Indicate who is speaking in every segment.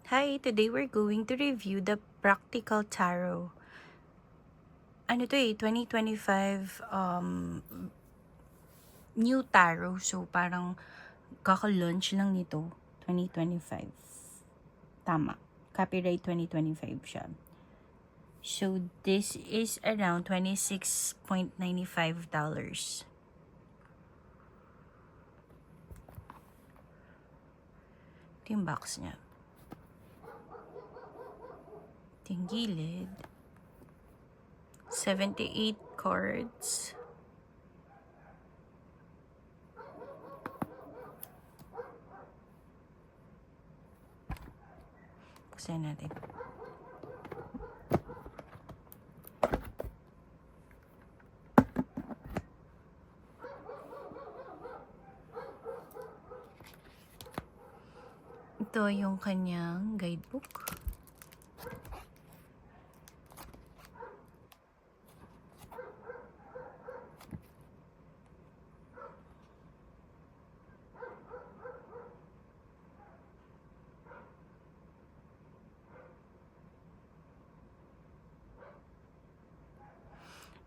Speaker 1: Hi, today we're going to review the Practical Tarot. Ano to 2025 new tarot. So, parang kaka-launch lang nito, 2025. Tama. Copyright 2025 siya. So, this is around $26.95. Ito yung box niya. Ito yung gilid. 78 cards. Buksan natin. Ito yung kanyang guidebook.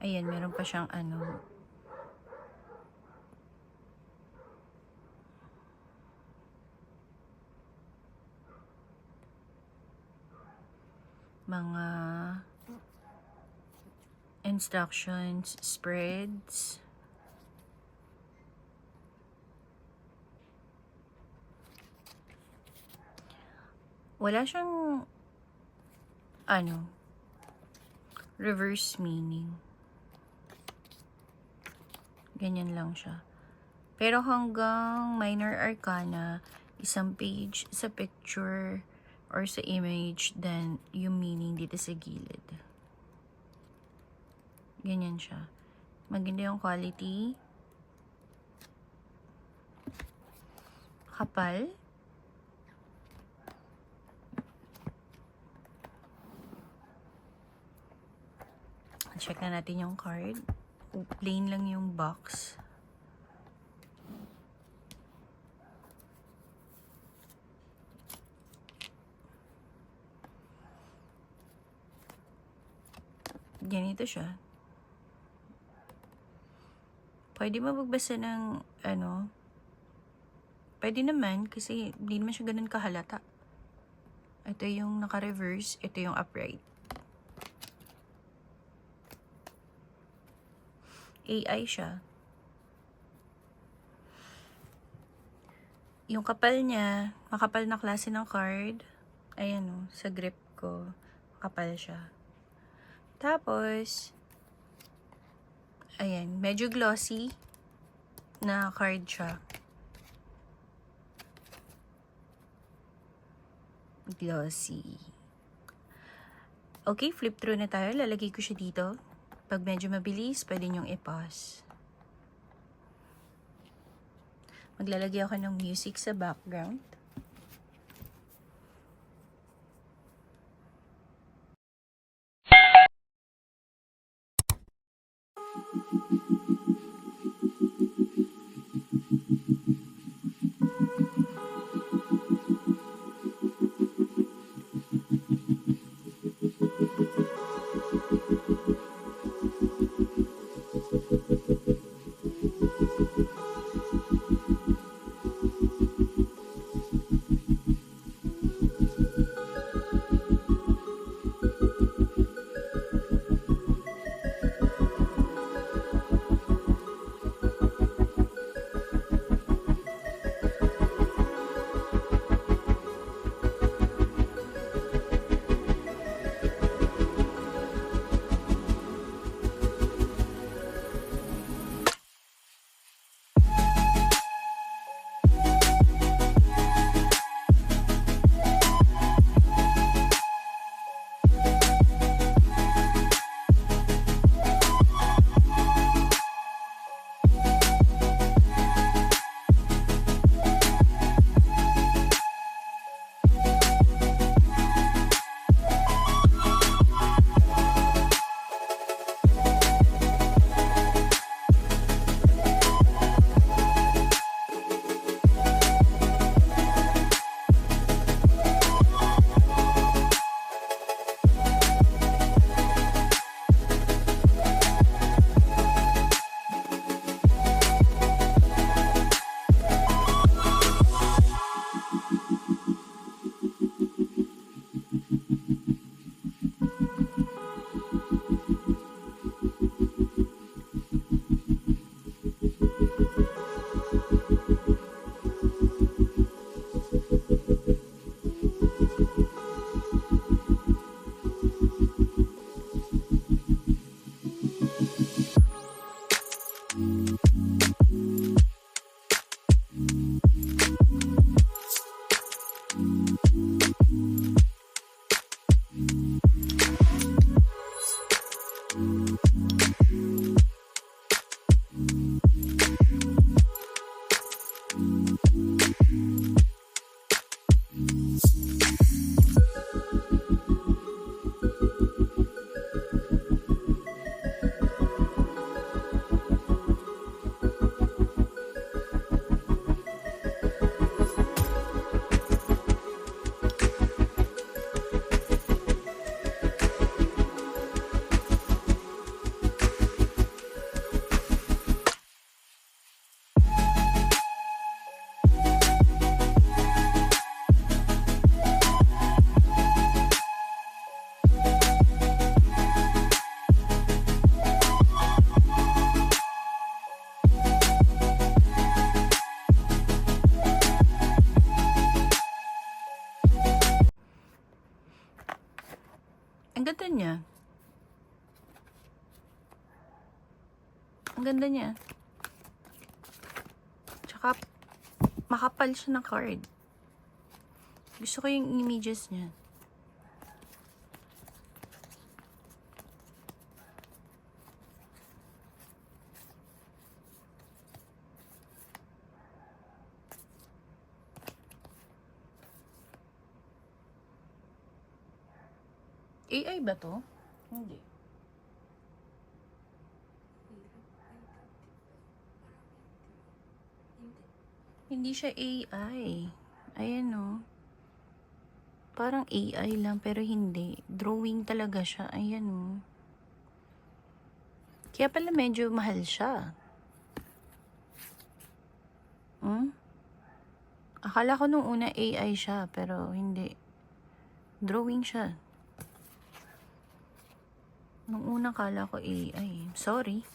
Speaker 1: Ayan, meron pa siyang mga instructions, spreads. Wala siyang reverse meaning. Ganyan lang siya. Pero hanggang minor arcana, isang page sa picture or sa image, then yung meaning dito sa gilid. Ganyan siya. Maganda yung quality. Kapal. Check na natin yung card. Plain lang yung box. Ganito siya. Pwede mo magbasa ng pwede naman kasi hindi naman siya ganun kahalata. Ito yung naka-reverse, ito yung upright. AI siya. Yung kapal niya, makapal na klase ng card. Ayan sa grip ko, kapal siya. Tapos, ayan, medyo glossy na card siya. Glossy. Okay, flip through na tayo. Lalagay ko siya dito. Pag medyo mabilis, pwede nyong i-pause. Maglalagay ako ng music sa background. Ang ganda niya. Ang ganda niya. Tsaka, makapal siya na card. Gusto ko yung images niya. AI ba to? Hindi. Hindi siya AI. Ayan o. Parang AI lang pero hindi. Drawing talaga siya. Ayan o. Kaya pala medyo mahal siya. Akala ko nung una AI siya pero hindi. Drawing siya. Nung una akala ko AI. Sorry.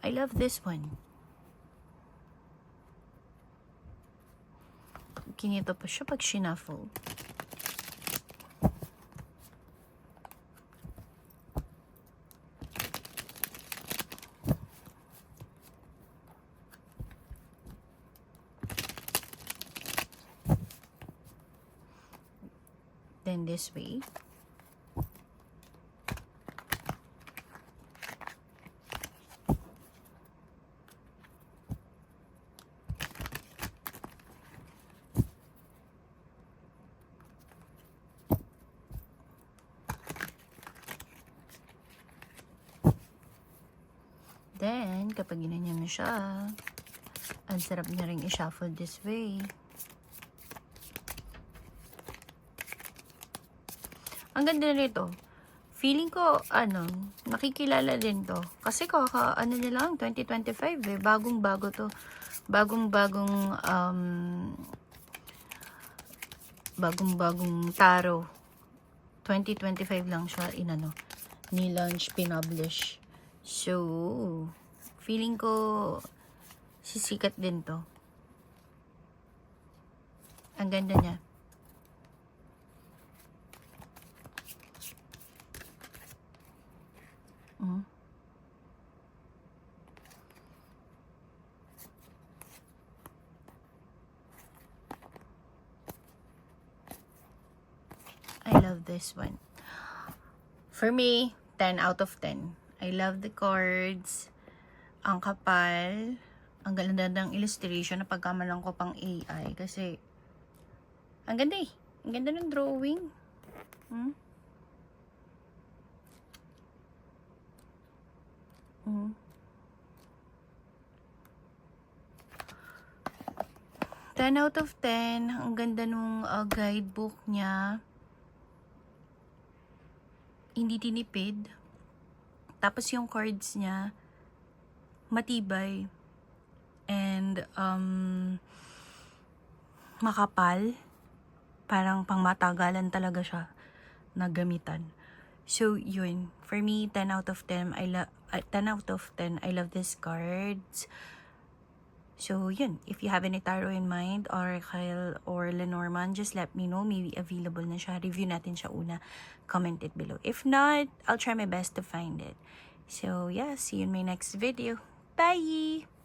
Speaker 1: I love this one. Kinito pa siya pag shuffle. Then this way. Then, kapag ginanyan mo siya, ang sarap niya rin i-shuffle this way. Ang ganda nito. Feeling ko, nakikilala din to. Kasi niya lang, 2025 eh. Bagong-bago to. Bagong-bagong taro. 2025 lang siya ni-launch, pinublish. So, feeling ko sisikat din to. Ang ganda niya. I love this one. For me, 10 out of 10. I love the cards. Ang kapal. Ang ganda ng illustration na pagkamalang ko pang AI. Kasi, ang ganda eh. Ang ganda ng drawing. Hmm? 10 out of 10. Ang ganda nung guidebook niya. Hindi tinipid. Tapos yung cards niya, matibay. And, makapal. Parang pangmatagalan talaga siya na gamitan. So, yun. For me, 10 out of 10. 10 out of 10. I love these cards. So, yun. If you have any tarot in mind, Oracle or Lenormand, just let me know. Maybe available na siya. Review natin siya una. Comment it below. If not, I'll try my best to find it. So, yeah. See you in my next video. Bye!